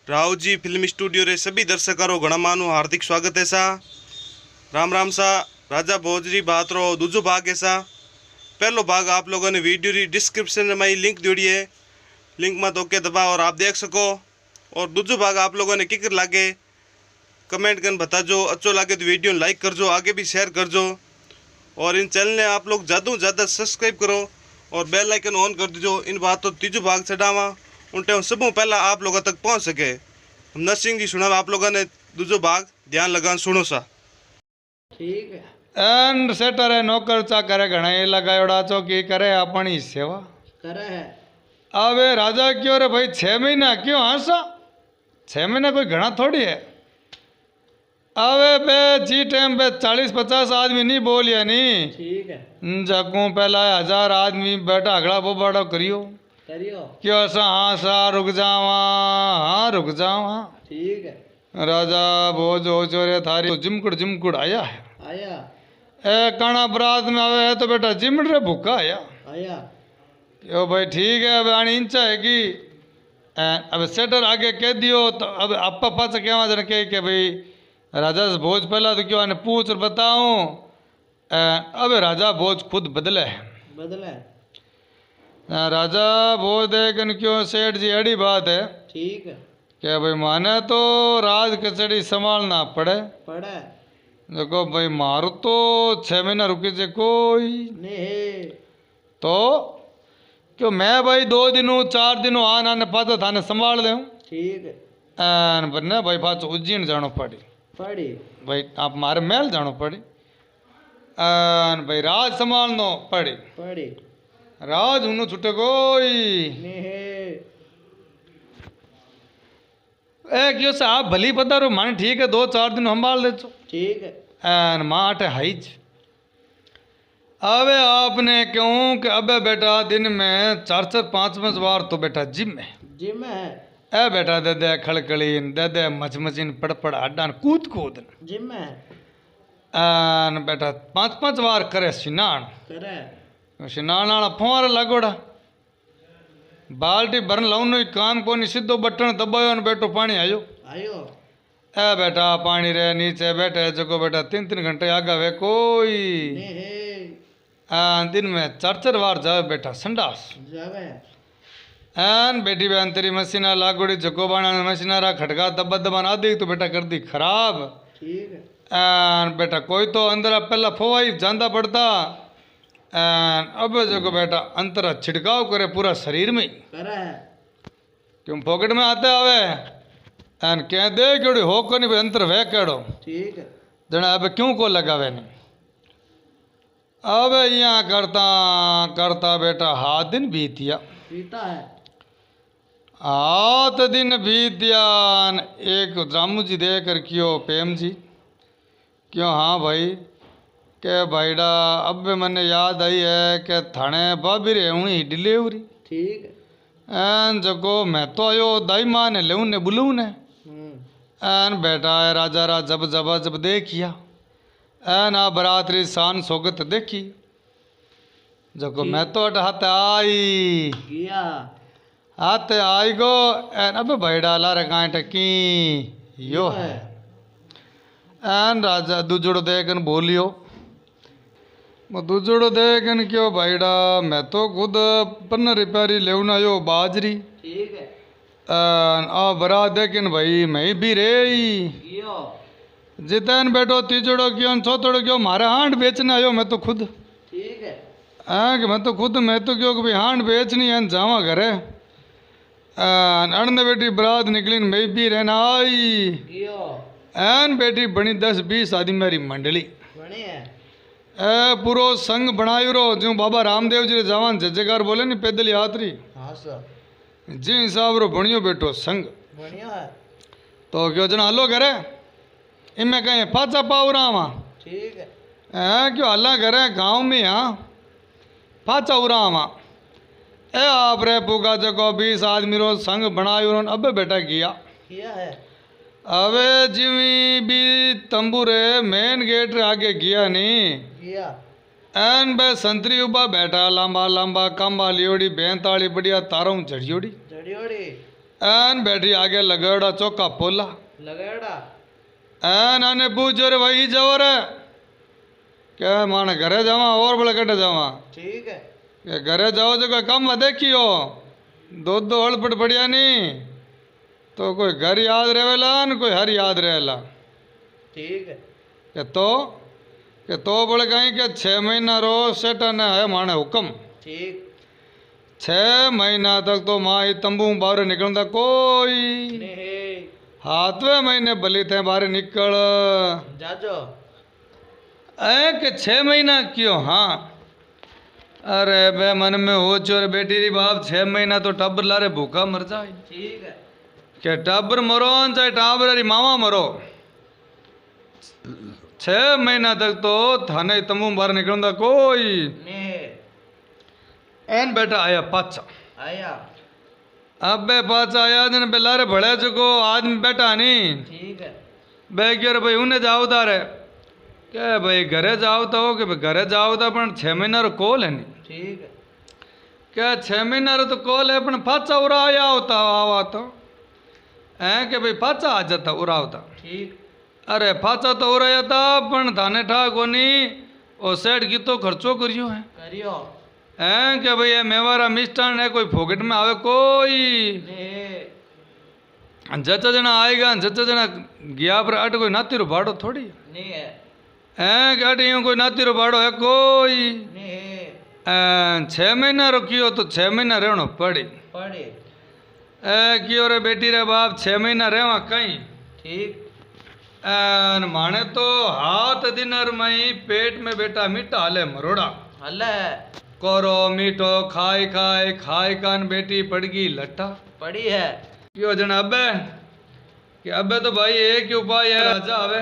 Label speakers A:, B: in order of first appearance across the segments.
A: Rao ji film studio रे सभी दर्शकों घणा मानु हार्दिक स्वागत है सा। राम राम सा। राजा भोजरी बात रो दूजो भाग है सा। पहलो भाग आप लोगों ने वीडियो री डिस्क्रिप्शन में लिंक जोड़ी है, लिंक में तो के दबा और आप देख सको। और दूजो भाग आप लोगों ने किकर लागे कमेंट कर बता जो, अच्छो लागे तो वीडियो लाइक कर जो, आगे भी शेयर कर जो। और इन चैनल ने आप लोग ज़्यादा से ज़्यादा सब्सक्राइब करो और बेल आइकन ऑन कर दीजो। इन बातों तीजो भाग चढ़ावा उनटे सबों पहला आप लोगों तक पहुंच सके। नरसिंह जी सुना आप लोगों ने दूजो भाग ध्यान लगा सुनो सा।
B: ठीक है। एंड सेटर है नौकर चाकर घना ये लगायोड़ा चौकी करे अपनी सेवा करे है। अबे राजा क्यों रे भाई 6 महीना क्यों हंसा? 6 महीना कोई घना थोड़ी है। अबे बे जी टाइम पे 40-50 आदमी नहीं बोलिया नहीं। ठीक है। जगू पहला 1000 आदमी बैठा अगड़ा वो बड़ा करियो क्यों सा? हाँ सा रुक जावा, हाँ रुक जावा। ठीक है। राजा भोज हो चोरे थारी तो जिमकुड़ आया है। आया ए काना बरात में आवे है तो बेटा जिमड़ रे भूखा आया। आया क्यों भाई? ठीक है। अब आनी इंचा है कि अब सेटर आगे कह दियो तो अब आपा पास क्या जन के भाई राजा से भोज पहला तो क्यों आने पूछ और बताऊं। अब राजा भोज खुद बदले राजा भोज देखन क्यों सेठ जी अड़ी बात है। ठीक है। क्या भाई माने तो राज कचड़ी संभालना पड़े देखो भाई मारो तो 6 महीना रुके जे कोई नहीं तो क्यों मैं भाई 2 दिनों 4 दिनों आने पाता थाने संभाल दे। ठीक है। बन्ने भाई पास उज्जैन जानो पड़ी भाई आप मारे महल जानो पड़ी भाई राज संभालनो पड़ी राज उन्होंने छुटे कोई क्यों से आप भली पता रो माने ठीक है 2-4 दिन संभाल ले चो। ठीक है। माठ हाइज अबे आपने क्यों कि अबे बेटा दिन में 4-5 बार तो बेटा जिम है ए बेटा दे दे खड़खड़ीन दे दे मचमचिन पड़ हड्डान कूद जिम है बेटा 5-5 बार करे स्नान वाला फुवारा लगोड़ा बाल्टी भरन लाउनो काम को नहीं सीधो बटन दबायो ने बेटो पानी आयो ए बेटा पानी रे नीचे बैठे जको बेटा 3-3 घंटे आगा वे कोई दिन में 4-4 बार जावे बेटा संडास बेटी बहन तेरी मशीना लागोड़ी जको बाणा मशीनारा खटका दबा आदि तो बेटा कर दी खराब। ठीक है। बेटा कोई तो अंदर पहला फवाई जांदा पड़ता अब जको बेटा अंतरा छिड़काव करे पूरा शरीर में क्यों पॉकेट में आते आवे कह दे क्यों हो को नहीं अंतर वह केड़ो। ठीक है। जना अब क्यों को लगावे नहीं अब यहाँ करता बेटा हाथ दिन बीतिया है 8 दिन बीतिया। एक रामू जी दे कर क्यों पेम जी क्यों हाँ भाई के भाईडा अब मैंने याद आई है कि थाने भाभी रे हुई डिलीवरी। ठीक है। जको मैं तो आयो दाई माँ ने ले ने बुलू ने बेटा राजा जब देखिया ना बरातरी शान सोगत देखी जको मैं तो हाथ आई गया हाथ आई गो अब भाईडा ला रखा टकी यो है राजा दूजड़ो देखन बोलियो दूजड़ो देखन क्यों भाईडा मैं तो खुद 15 रुपया लेवन आयो बाजरी। ठीक है। बरा देखन भाई मैं भी रे जितन बैठो तीजड़ो क्यों चौथड़ो क्यों मारे हांड बेचने आयो मैं तो खुद। ठीक है। कि मैं तो क्यों कि भाई हांड बेचनी है जावा घरे अड़ने बेटी बरात निकली मैं भी रहना आई बेटी बनी 10-20 आदमी मेरी मंडली बनी है पूरो संग बनायो रो जो बाबा रामदेव जी जवान जजगार बोले नहीं पैदल यात्री। हाँ सर जी हिसाब रो बनियो बेटो संग बढ़िया है तो क्यों जना हलो करे इनमें कहीं पाचा पाऊ रहा वहाँ। ठीक है। क्यों हल्ला करे गाँव में यहाँ पाचा उरा वहाँ आप रे पुगा जको 20 आदमी रो संग बनायो रो अब बेटा किया है अबे जिमी भी तंबूरे मेन गेट रे आगे गया नहीं एन बे संतरी उबा बैठा लंबा लंबा कंबा लियोड़ी बेंताली बढ़िया तारों जड़ियोड़ी एन बैठी आगे लगेड़ा चौका पोला
C: लगेड़ा
B: एन आने पूछो रे भाई जाओ रे क्या माने घरे जावा और बड़े कटे जावा
C: ठीक है
B: के घरे जाओ जो कोई कम देखियो दो हड़पड़ पड़िया नहीं तो कोई घर याद रहेला न कोई हर याद रहेला
C: ठीक है
B: के तो बोले कहीं के 6 महीना रो सेटन है माने हुक्म
C: ठीक
B: 6 महीना तक तो माँ तंबू बाहर निकलता कोई
C: नहीं
B: 7वें महीने बली थे बाहर निकल
C: जाजो
B: ऐ के 6 महीना क्यों हाँ अरे बे मन में हो चोर बेटी री बाप 6 महीना तो टब्बर लारे भूखा मर जाए
C: ठीक है
B: के टब्बर मरो न चाहे टाबर री मावा मरो 6 महीना तक तो थाने तंबू बाहर निकलता कोई
C: नहीं
B: एन बेटा आया पाचा
C: आया
B: अबे पाचा आया दिन बेलारे भड़े चुको आदमी बैठा नहीं
C: ठीक है
B: बेगियर भाई उन्हें जाओ तारे क्या भाई घरे जाओ तो कि भाई घरे जाओ तो अपन 6 महीना रो कॉल है नहीं
C: ठीक है
B: क्या 6 महीना रो तो कॉल है अपन पाचा उरा आया होता आवा तो है कि भाई पाचा आ जाता उरा होता
C: ठीक
B: अरे पाचा तो उराया था पण थाने ठा कोनी ओ सेठ की तो खर्चो करियो है
C: करियो
B: हैं कि भाई ये मेवारा मिष्टान है कोई फोकट में आवे कोई
C: नहीं
B: जचा जना आएगा जचा जना गया पर अट कोई नाती रो भाड़ो थोड़ी
C: नहीं है
B: हैं कि अट यूं कोई नाती रो भाड़ो है कोई
C: नहीं
B: 6 महीना रुकियो तो 6 महीना रहनो पड़ी
C: पड़े
B: क्यों रे बेटी रे बाप 6 महीना रहवा कहीं
C: ठीक
B: माने तो हाथ दिनर मई पेट में बेटा मीठा हाले मरोड़ा
C: हल्ला
B: कोरो मीठो खाई खाई खाई कान बेटी पड़गी लट्टा
C: पड़ी है
B: क्यों जन अबे कि अबे तो भाई एक ही उपाय है राजा आवे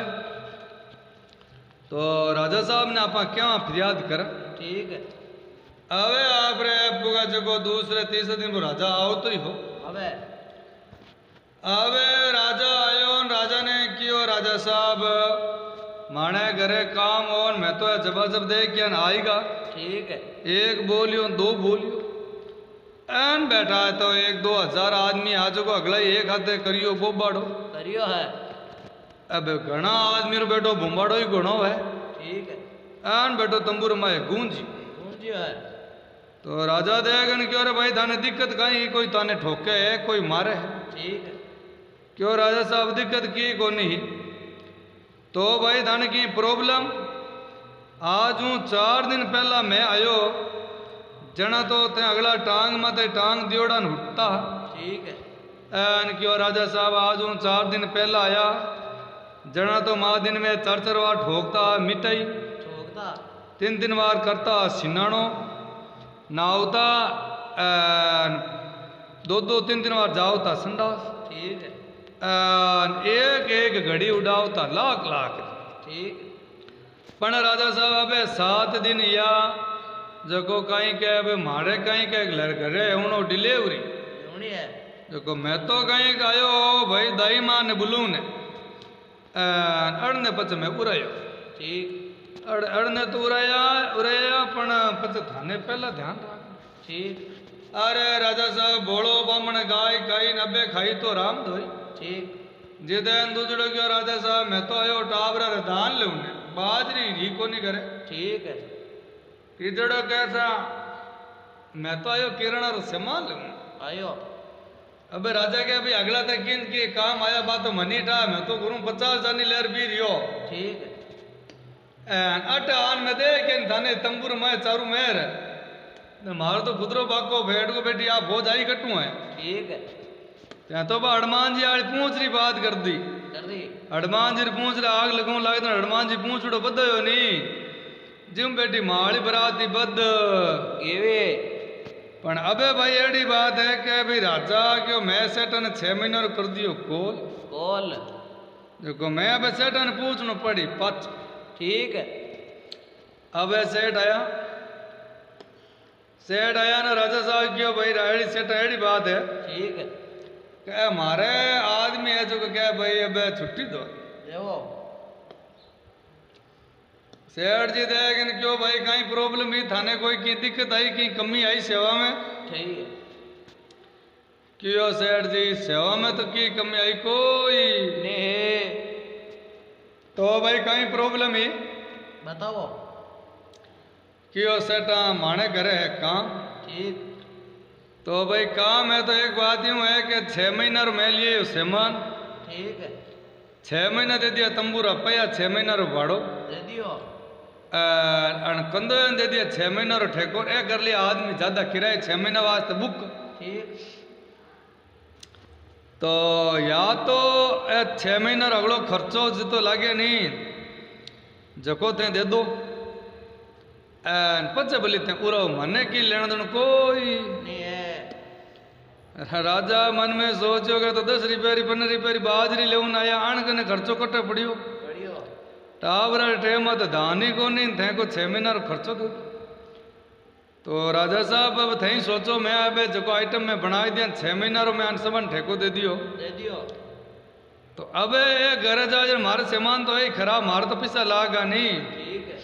B: तो राजा साहब ने आपा क्या फरियाद कर
C: ठीक है
B: अवे आप रे पुगा जगो दूसरे तीसरे दिन वो राजा आओ तो ही हो
C: अबे
B: अबे राजा आयो न राजा ने कियो राजा साहब माने घरे काम और मैं तो जब देख क्या न आएगा
C: ठीक है
B: एक बोलियो दो बोलियो एन बैठा है तो 1-2 हज़ार आदमी आज को अगला एक हाथे करियो बोबाड़ो
C: करियो है
B: अब घना आदमी रो बैठो बुम्बाड़ो ही घणो है
C: ठीक है
B: एन बैठो तंबूर माए गूंजी
C: गूंजियो है
B: तो राजा देगन क्यों रे भाई थाने दिक्कत कहीं कोई ताने ठोके है कोई मारे है
C: ठीक है
B: क्यों राजा साहब दिक्कत की को नहीं तो भाई थाने की प्रॉब्लम आज हूँ 4 दिन पहला मैं आयो जना तो ते अगला टांग माते टांग दियोड़ा उठता
C: ठीक है
B: एन क्यों राजा साहब आज हूँ 4 दिन पहला आया जना तो माँ दिन में 4 बार ठोकता मिठाई
C: ठोकता
B: 3 बार करता सिनाणो नावता 2-3 बार जाओता संडास
C: ठीक है
B: एक घड़ी उड़ावता लाख
C: ठीक
B: पण राजा साहब अबे 7 दिन या जको कहीं के अबे मारे कहीं के घरे उनो डिलीवरी
C: होनी है
B: जको मैं तो कहीं आयो भाई दाई माँ ने बुलू ने अड़ने पच में उड़ायो
C: ठीक
B: अड़ने तो उड़ाया पण पच थाने पहला ध्यान रख
C: ठीक
B: अरे राजा साहब बोलो बामण गाय खाई नब्बे खाई तो राम धोई
C: ठीक
B: जिदेन दूजड़ो क्यों राजा साहब मैं तो आयो टाबरा रे दान ले उन्हें बाजरी ही को नहीं करे
C: ठीक है
B: तीजड़ो कैसा मैं तो आयो किरण रो सामान ले
C: आयो
B: अबे राजा के अभी अगला तक किन के काम आया बात तो मनी था मैं तो गुरु 50 जानी लेर भी रियो
C: ठीक है
B: अट आन में दे के थाने तंबूर में चारू मेर मारो तो खुदरो बाको बैठ को बेटी आप भोज आई कटू है
C: ठीक है
B: त्या तो हनुमान जी आड़ी पूछ रही बात कर दी हनुमान जी पूछ रहे आग लगो लाग हनुमान जी पूछ उड़ो बदयो नहीं जिम बेटी माली बराती बद
C: केवे
B: पण अबे भाई एड़ी बात है कि भाई राजा क्यों मैं सेठन 6 महीना रो कर दियो कॉल
C: कॉल
B: देखो मैं अबे सेठन पूछनो पड़ी पच
C: ठीक है
B: अबे सेठ आया ना राजा साहब क्यों भाई रायड़ी सेठ एड़ी बात है
C: ठीक है
B: क्या हमारे आदमी है जो क्या भाई अबे छुट्टी दो
C: देखो
B: सेठ जी देख क्यों भाई कहीं प्रॉब्लम ही थाने कोई की दिक्कत आई कहीं कमी आई सेवा में
C: ठीक है
B: क्यों सेठ जी सेवा में तो की कमी आई कोई
C: ने
B: तो भाई कहीं प्रॉब्लम ही
C: बताओ।
B: क्यों सेठा माने घरे है काम
C: ठीक।
B: तो भाई काम है तो एक बात यूं है कि 6 महीना रो मैं लिए सामान
C: ठीक है।
B: 6 महीना दे दिया तंबूरा पया 6 महीना रो भाड़ो
C: दे दियो।
B: कंदो दे दिया 6 महीना रो ठेको ए कर लिया आदमी ज्यादा किराए 6 महीना वास्ते बुक
C: ठीक।
B: तो या तो 6 महीना रो अगलो खर्चो जितो लागे नहीं जको ते दे दो पचे बोली ते पूरा मने की लेना देना कोई
C: नहीं है।
B: राजा मन में सोचो तो 10 रुपया 15 रुपया बाजरी ले आया आन कने खर्चो कटे पड़ियो
C: बढ़ियो।
B: टावरा टेम तो दान ही को नहीं थे को 6 महीना रो खर्चो दो तो राजा साहब अब थे सोचो मैं अब जो आइटम में बना दिया 6 महीना रो मैं अनसबन ठेको दे दियो
C: दे दियो।
B: तो अब ये घर जा मारे सामान तो है खराब मार तो पैसा लागा नहीं
C: ठीक है।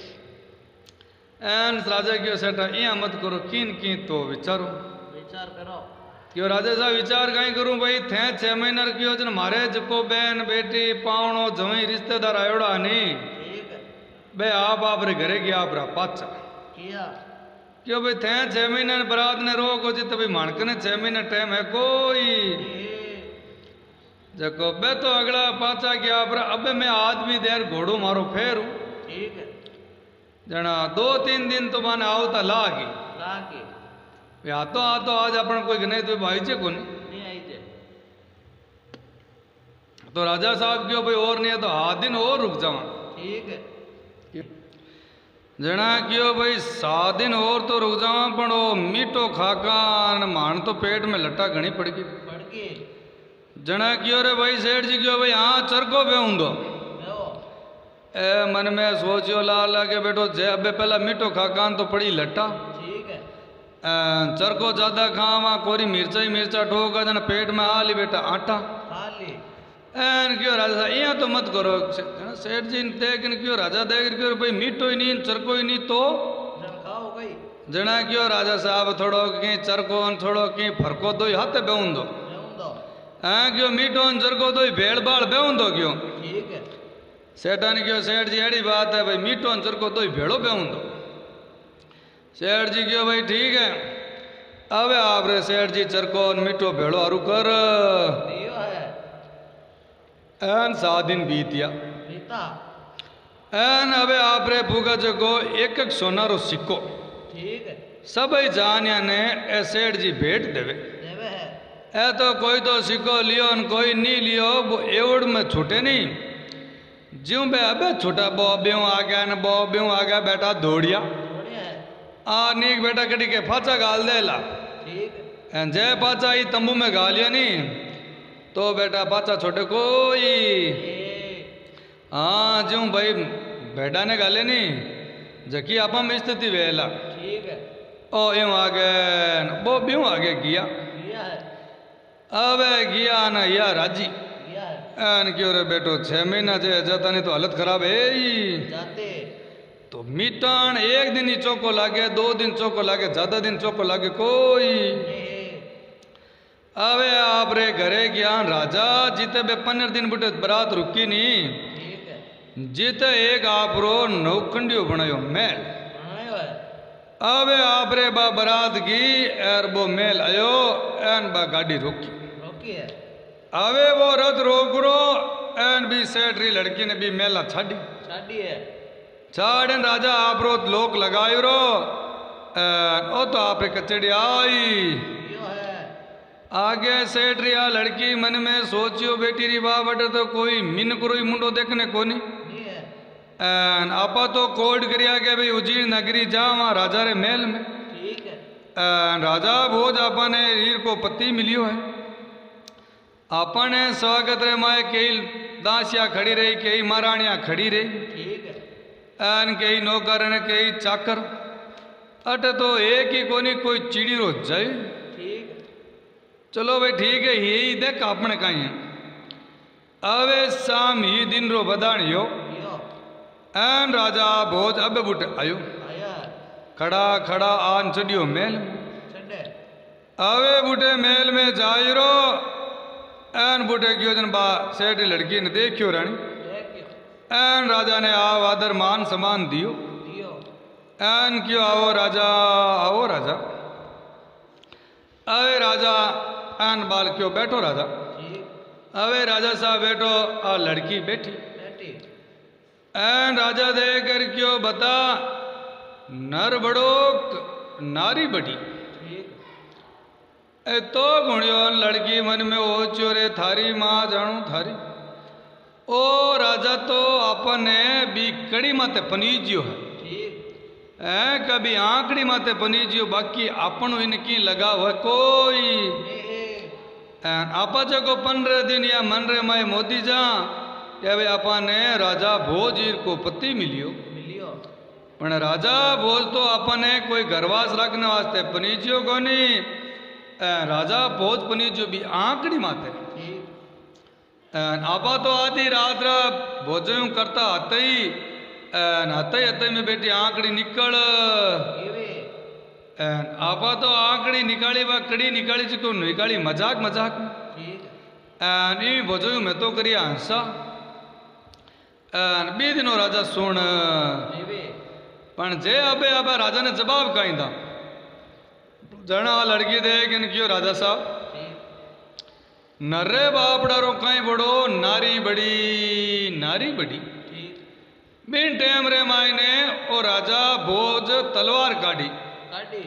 B: एन राजा क्यों सेठा इया मत करो किन की तो विचारो
C: विचार करो।
B: क्यों राजा साहब विचार कहीं करूं भाई थे 6 महीना क्यों जन मारे जको बहन बेटी पावणो जवई रिश्तेदार आयोड़ा नहीं
C: ठीक है।
B: बे आप रे घरे गया आप पाचा
C: किया।
B: क्यों भाई थे 6 महीने बरात ने रोक हो जित भाई मानक ने 6 महीने टाइम है कोई जको बे तो अगला पाचा गया पर अब मैं आदमी देर घोड़ो मारो फेरू
C: ठीक है।
B: जना 2-3 दिन तो माने आवता लागी
C: लागे
B: या तो आज अपन कोई नहीं तो भाई चे को
C: नहीं आई जे।
B: तो राजा साहब क्यों भाई और नहीं है तो आध दिन और रुक जावा
C: ठीक है।
B: जना क्यों भाई 7 दिन और तो रुक जावा पण वो मीठो खाका मान तो पेट में लट्टा घनी पड़ गई
C: पड़ गई।
B: जना क्यों रे भाई सेठ जी क्यों भाई हाँ चरको बेऊंदो
C: लो।
B: ए मन में सोचियो ला के बैठो जे अबे पहला मीठो खाकान तो पड़ी लट्टा
C: ठीक है।
B: चरको ज्यादा खावा कोरी मिर्चा ही मिर्चा ठोका जना पेट में आ ली बेटा आटा
C: खाली
B: एन क्यों राजा साहब यहाँ तो मत करो सेठ जी देख क्यों राजा देख क्यों भाई मीठो ही नहीं चरको ही नहीं तो
C: जन खाओ गई।
B: जना क्यों राजा साहब थोड़ो की चरको थोड़ो की फरको दो हाथे बेऊंदो
C: दो।
B: हाँ क्यों मीठो चरको दो भेड़ बाड़ बेऊंदो क्यों
C: ठीक है।
B: सेठा ने क्यों सेठ जी अड़ी बात है भाई मीठो चरको दो भेड़ो बेऊंदो सेठ जी क्यों भाई ठीक है अब आप रे सेठ जी चरको मीठो भेड़ो आरू कर
C: दियो है।
B: एन 7 दिन बीतिया
C: पीता
B: एन अब आप रे फूका जगो एक सोना रो सिक्को
C: ठीक है।
B: सब जानिया ने ए सेठ जी भेंट देवे
C: देवे है।
B: ए तो कोई तो सिक्को लियो न कोई नहीं लियो वो एवड़ में छूटे नहीं ज्यों बे अबे छूटा बो ब्यों आ गया न बो ब्यों आ गया बेटा दौड़िया
C: बढ़िया है।
B: आ नीक बेटा कटी के फाचा गाल देला
C: ठीक है।
B: एन जय पाचा ही तंबू में गालिया नहीं तो बेटा पाचा छोटे कोई हाँ ज्यों भाई बेटा ने गाले नहीं जकी आपा में स्थिति वेला
C: ठीक है।
B: ओ यूं आगे वो ब्यों आगे गया
C: किया है।
B: अब गया ना या राजी
C: किया है।
B: एन क्यों रे बेटो 6 महीना से जाता नहीं तो हालत खराब है ही
C: जाते
B: तो मीटान एक दिन ही चौको लागे 2 दिन चौको लागे ज्यादा दिन चौको लागे कोई अबे आप रे घरे गया राजा जीते बे 15 दिन बुटे बरात रुकी नहीं
C: ठीक है।
B: जीते एक आप रो नौखंडियो बनायो महल
C: बनायो है।
B: अबे आप रे बा बरात की एर वो महल आयो एन बा गाड़ी रोकी
C: रोकी है।
B: अबे वो रथ रोक रो एन भी सेठरी लड़की ने भी मेला छाड़ी
C: शादी है।
B: छाड़न राजा आप रो लोक लगायो रो ओ तो आप रे कचड़ी आई
C: यो है।
B: आगे सेठरिया लड़की मन में सोचियो बेटी री बाबट तो कोई मिन करो मुंडो देखने को नहीं
C: नहीं है।
B: आपा तो कोड करिया के भाई उजीर नगरी जावा राजा रे महल में
C: ठीक है।
B: राजा भोज आपा ने हीर को पति मिलियो है आपा ने स्वागत रे माए कई दासिया खड़ी रही कई महारानियां खड़ी रही
C: ठीक है।
B: एन कई नौकर ने कई चाकर अट तो एक ही कोनी कोई चिड़ी रो जाए
C: ठीक है।
B: चलो भाई ठीक है यही देख आपने कहीं है अवे शाम ही दिन रो बदाणियो
C: यो
B: एन राजा भोज अब बुट आयो
C: आया है।
B: खड़ा खड़ा आन चढ़ियो महल
C: छड़े
B: आवे बूढ़े मेल में जायरो एन बूढ़े क्यों जन बा सेठ लड़की ने देखियो रानी
C: देखियो
B: एन राजा ने आव आदर मान सम्मान दियो
C: दियो
B: एन क्यों आओ राजा अवे राजा एन बाल क्यों बैठो राजा
C: ठीक
B: अवे राजा साहब बैठो आ लड़की बैठी
C: बेटी
B: एन राजा दे कर क्यों बता नर बड़ो नारी बड़ी
C: ठीक
B: ए तो गुणियो लड़की मन में ओ चोरे थारी माँ जानू थारी ओ राजा तो अपने भी कड़ी माते पनीजियो है
C: ठीक
B: कभी आंकड़ी माते पनीजियो बाकी अपन इनकी लगा हुआ कोई आपा जगो 15 दिन या मन रे माए मोदी जा या वे आपा ने राजा भोज को पति मिलियो
C: मिलियो
B: पण राजा भोज तो अपने कोई घरवास रखने वास्ते पनीजियो कोनी राजा भोज पनीजियो भी आंकड़ी माते
C: ठीक
B: आपा तो आधी रात भोजन करता हते में बेटी आंकड़ी निकल
C: एवे
B: आपा तो आंकड़ी निकाली बा कड़ी निकाली चुको निकाली मजाक में
C: ठीक
B: नी भोजन में तो करी हंसा बी दिनों राजा सुन
C: एवे
B: पण जे अबे अबे राजा ने जवाब कहीं था जना लड़की देख इन क्यों राजा साहब
C: ठीक
B: नर्रे बापड़ा रो कहीं बड़ो नारी बड़ी
C: ठीक
B: बिन टेम रे मायने ओ राजा भोज तलवार काढ़ी
C: काटी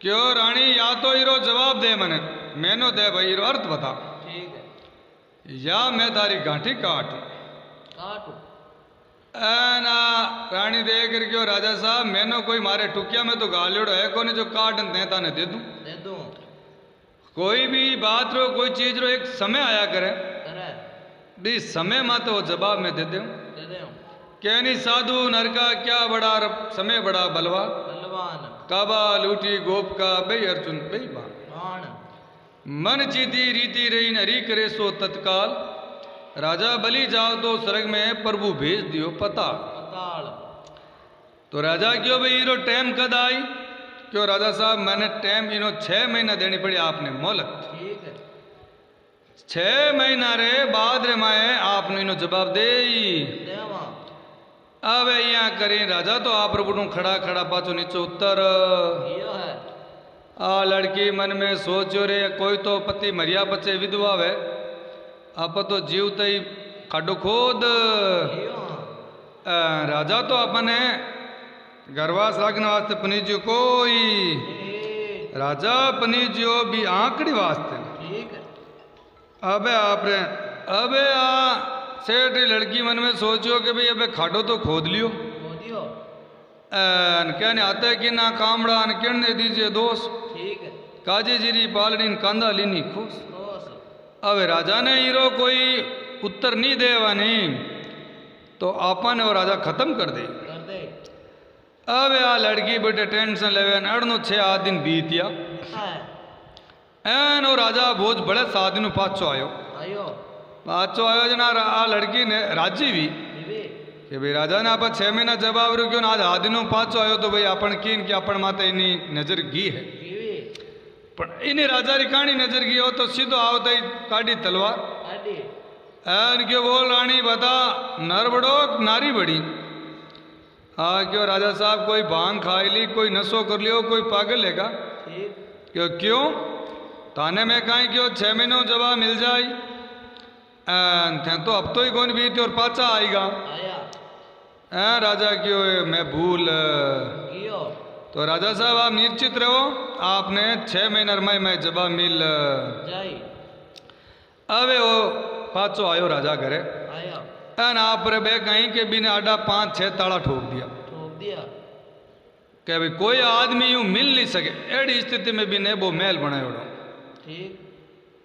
B: क्यों रानी या तो हीरो जवाब दे मैनो दे भाई हीरो अर्थ बता
C: ठीक है
B: या मैं तारी गांठी काट
C: काटू
B: ना रानी देख कर क्यों राजा साहब मैनो कोई मारे टुकिया में तो गालियोड़ है कोने जो काट दे ताने दे दूं
C: दे दूं
B: कोई भी बात रो कोई चीज रो एक समय आया करे
C: करे
B: भी समय में तो जवाब में दे दूं
C: दे दे
B: कहनी साधु नरका क्या बड़ा समय बड़ा बलवा
C: बलवान
B: काबा लूटी गोप का बे अर्जुन बे बाण
C: बाण
B: मन जीती रीति रही नरी करे सो तत्काल राजा बलि जाओ तो स्वर्ग में प्रभु भेज दियो पता
C: पताल
B: तो राजा क्यों भाई हीरो टाइम कद आई क्यों राजा साहब मैंने टाइम इनो 6 महीना देनी पड़ी आपने मोहलत
C: ठीक है
B: 6 महीना रे बाद रे माए आपने इनो जवाब दे
C: देवा
B: अब यहाँ करी राजा तो आप प्रभु खड़ा खड़ा पाचो नीचे उत्तर
C: यो है
B: आ लड़की मन में सोचो रे कोई तो पति मरिया बच्चे विधवा है आप तो जीवते ही खाडो खोद
C: यो
B: राजा तो अपने घरवास रखने वास्ते पनीजियो कोई राजा पनीजियो भी आंकड़ी वास्ते
C: ठीक है
B: अबे आपने अबे आ सेठ लड़की मन में सोचो कि भाई अबे खाडो तो खोद लियो
C: बोलियो
B: कहने आते कि ना कामड़ा न कहने दीजिए दोस्त
C: ठीक है
B: काजे जीरी पालनी कांदा लीनी खुश
C: दोस्त
B: अब राजा ने हीरो कोई उत्तर नहीं देवा नहीं तो आपन और राजा खत्म कर दे
C: कर दे
B: अब आ लड़की बेटे टेंशन लेवे अड़नो 6 दिन बीतिया
C: है
B: एन और राजा भोज बड़े 7 दिन पाछो आयो
C: आयो
B: जना आ लड़की ने राजी भी
C: बीवी
B: कि भाई राजा ने आप 6 महीना जवाब रुक्यो ना आज 7 दिनों पाछो आयो तो भाई अपन कीन कि अपन माते इनी नजर गी है
C: बीवी
B: पण इन्हें राजा री कहानी नजर गई हो तो सीधो आवता ही काढ़ी तलवार
C: आडी
B: एन क्यों बोल रानी बता नर बड़ो नारी बड़ी हाँ क्यों राजा साहब कोई भांग खाई ली कोई नशो कर लियो कोई पागल हैगा
C: ठीक
B: क्यों ताने में कहीं क्यों 6 महीनों जवाब मिल जाए थे तो अब तो ही कौन बीती और पाचा आएगा
C: आया
B: राजा क्यों मैं भूल
C: गियो
B: तो राजा साहब आप निश्चित रहो आपने 6 महीना में जवाब मिल
C: जाई
B: अबे वो पाचो आयो राजा घरे
C: आया
B: एन आप रे बे कहीं के बिना आडा 5-6 ताला ठोक दिया
C: ठोक दिया
B: कि भाई कोई आदमी यूं मिल नहीं सके एड़ी स्थिति में भी ने वो महल बनायो
C: ठीक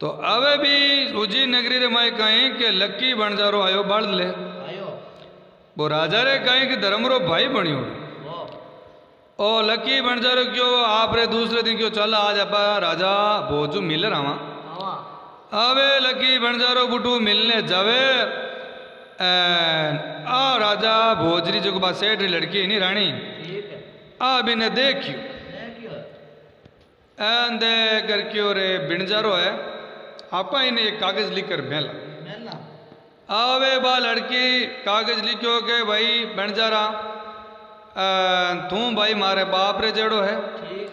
B: तो अबे भी उजी नगरी रे माई कहीं के लक्की बणजारो आयो बाढ़ ले
C: आयो
B: वो राजा रे कहीं के धर्मरो भाई बनियो
C: वो
B: ओ लक्की बणजारो क्यों आप रे दूसरे दिन क्यों चल आज अपा राजा भोजू मिल रहा
C: आवा
B: अबे लक्की बणजारो बुटू मिलने जावे आ राजा भोजरी जो बा सेठ लड़की नहीं रानी
C: ठीक है
B: आ बिने देखियो
C: देखियो
B: एन दे कर क्यों रे बिणजारो है आपा इन्हें एक कागज लिखकर भेला
C: मेला
B: आवे बा लड़की कागज लिखो के भाई बिणजारा तू भाई मारे बाप रे जेड़ो है
C: ठीक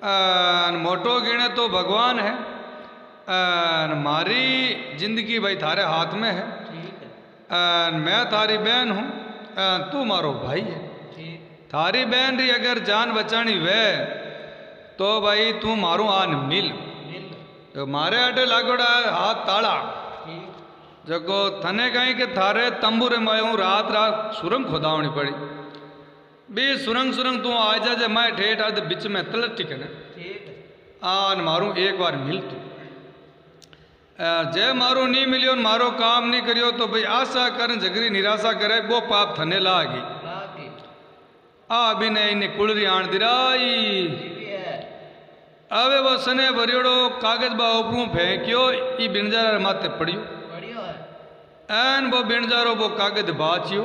C: है
B: मोटो गिणे तो भगवान है मारी जिंदगी भाई थारे हाथ में है
C: ठीक है
B: मैं थारी बहन हूँ तू मारो भाई है
C: ठीक
B: थारी बहन री अगर जान बचानी वे तो भाई तू मारू आन मिल
C: मिल
B: तो मारे अटे लागोड़ा हाथ ताड़ा
C: ठीक
B: जको थने कहीं के थारे तंबूरे में रात रात सुरंग खोदावनी पड़ी बी सुरंग सुरंग तू आ जा जे मैं ठेठ आद बिच में तलट टिकने
C: ठीक है
B: आन मारू एक बार मिल तू जे मारो नहीं मिलियो मारो काम नहीं करियो तो भाई आशा कर जगरी निराशा करे वो पाप थने लागी
C: लागी
B: आ अभी ने इन्हें कुलरी आण दिराई
C: भी है
B: अवे वो सने भरियोड़ो कागज बा ऊपरू फेंकियो ई बिणजारा माथे पड़ियो
C: बढ़िया है
B: एन वो बिणजारो वो कागज बाचियो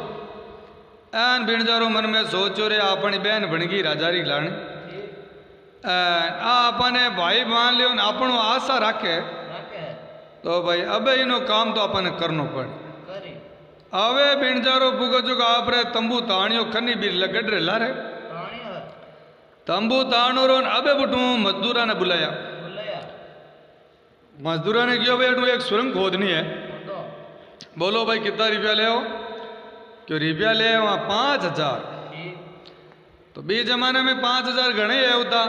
B: एन बिणजारो मन में सोचो रे अपनी बहन बनगी राजारी लाणी
C: ठीक
B: आ अपने भाई मान लियो न अपनो आशा राखे
C: रखे
B: तो भाई अबे इनो काम तो अपने करनो पड़े
C: करी
B: अवे बिणजारो पुगो जो आपरे तंबू ताणियो खनी भी लगड़ लारे
C: बढ़िया है
B: तंबू ताणो रो अबे बटू मजदूरा ने बुलाया
C: बुलाया
B: मजदूरा ने क्यों भाई एक सुरंग खोदनी है
C: दो
B: बोलो भाई कितना रुपया ले आओ क्यों रुपया ले आओ 5,000
C: ठीक
B: तो बी जमाने में 5,000 घने है होता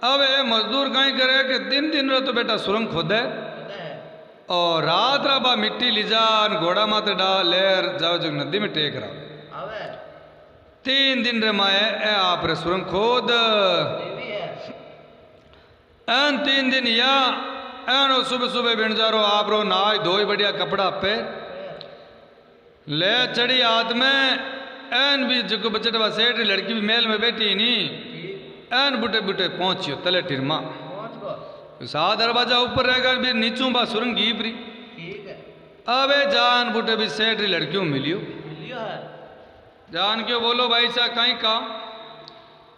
B: अब ये मजदूर कहीं करे कि दिन दिन रो तो बेटा सुरंग खोदे
C: पता है
B: और रात राबा मिट्टी लिजा घोड़ा माथे डाल लेर जाओ जो नदी में टेक रहा
C: आवे
B: 3 दिन रे माए ए आप रे सुरंग खोद
C: देवी है
B: एन 3 दिन या एन सुबह सुबह बिणजारो आप रो नाय धोई बढ़िया कपड़ा पे ले चढ़ी हाथ में एन भी जो बचटवा सेठ लड़की भी मेल में बैठी नहीं
C: ठीक
B: एन बुटे बुटे पहुंचियो तले टिरमा
C: पहुंच गो
B: सा दरवाजा ऊपर रहेगा भी नीचू बा सुरंग गीपरी
C: ठीक है
B: अबे जान बुटे भी सेठ री लड़कियों मिलियो
C: मिलियो है
B: जान क्यों बोलो भाई सा कहीं काम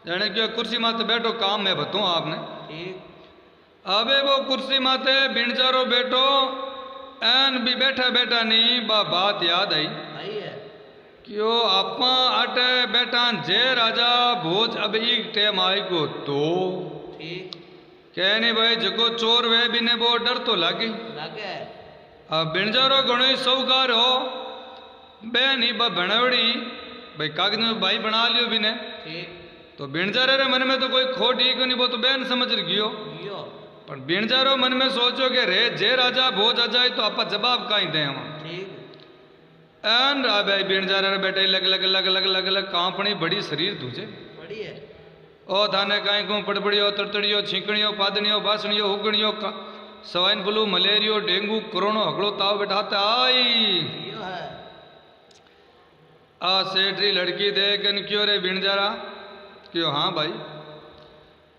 B: जाने क्यों कुर्सी माते बैठो काम मैं बताऊं आपने
C: ठीक
B: अबे वो कुर्सी माते बिणजारो बैठो एन भी बैठा बैठा नहीं बा बात याद आई
C: आई है
B: क्यों आपा अटे बैठा जे राजा भोज अब एक टेम आई को तो
C: ठीक
B: कहने भाई जको चोर वे भी ने वो डर तो लागे
C: लगे
B: अब बिणजारो घणो ही सौकार हो बहन ही बनवड़ी भाई कागज में भाई बना लियो भी ने
C: ठीक
B: तो बिणजारे रे मन में तो कोई खोट ही को नहीं वो तो बहन समझ गियो
C: लियो
B: पर बिणजारो मन में सोचो कि रे जे राजा भोज आ जाए तो आप जवाब कहीं दे हम
C: ठीक
B: एन रा भाई बिणजारे रे बेटे लग लग लग लग लग लग कांपणी बड़ी शरीर तुझे
C: बड़ी है
B: ओ थाने काई को पड़पड़ियो तड़तड़ियो छींकणियो पादनियो बासणियो हुगणियो स्वाइन फ्लू मलेरियो डेंगू कोरोना हगड़ो ताव बैठाते आई
C: लियो है
B: आ सेठ री लड़की देख क्यों रे बिणजारा क्यों हाँ भाई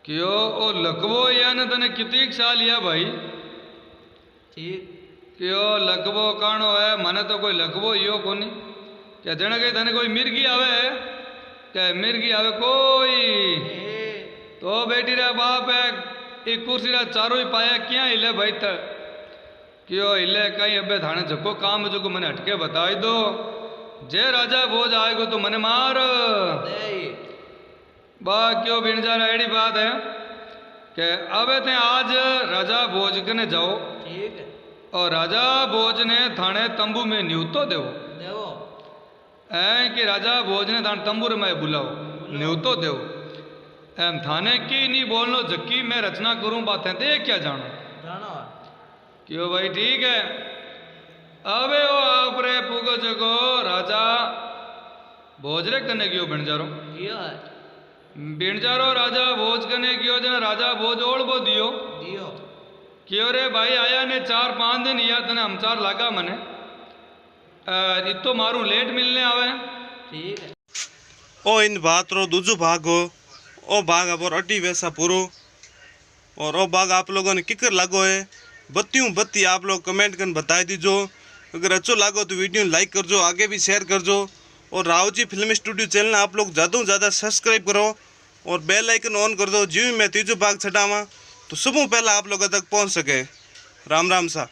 B: क्यों ओ लकवो या ने तने कितनी साल लिया भाई
C: ठीक
B: क्यों लकवो काणो है मने तो कोई लकवो यो कोनी क्या जण गई तने कोई मिर्गी आवे क्या मिर्गी आवे कोई तो बेटी रा बाप है एक कुर्सी रा चारों ही पाया क्या हिले भाई तक क्यों हिले कहीं अबे थाने जको काम जो मने हटके बताई दो जे राजा भोज आएगो तो मने मार
C: दे
B: बा क्यों बिणजारा एड़ी बात है कि अबे ते आज राजा भोज कने जाओ
C: ठीक है
B: और राजा भोज ने थाने तंबू में न्यूतो देवो
C: देवो
B: ऐ कि राजा भोज ने थाने तंबू में बुलाओ न्यूतो देवो एम थाने की नहीं बोलनो जक्की मैं रचना करूं बातें ते क्या जानो
C: जानो
B: क्यों भाई ठीक है अबे वो आप रे पुगो जगो राजा भोज रे कने गयो बिणजारो
C: लियो है
B: बिणजारो राजा भोज कने गयो जने राजा भोज ओळबो दियो
C: दियो
B: क्यों रे भाई आया ने 4-5 दिन या तने हमचार लागा मने इतो मारू लेट मिलने आवे
C: ठीक है
A: ओ इन बात रो दूजो भाग हो ओ भाग अब अटी वैसा पूरो और ओ भाग आप लोगों ने किकर लागो है बत्ती आप लोग कमेंट कर बता दीजो अगर अच्छो लागो तो वीडियो लाइक करजो आगे भी शेयर करजो और Rao ji film studio channel आप लोग ज़्यादा से ज़्यादा सब्सक्राइब करो और बेल आइकन ऑन कर दो। जो भी मैं तीजो भाग छटावा तो सबों पहला आप लोगों तक पहुंच सके। राम राम सा।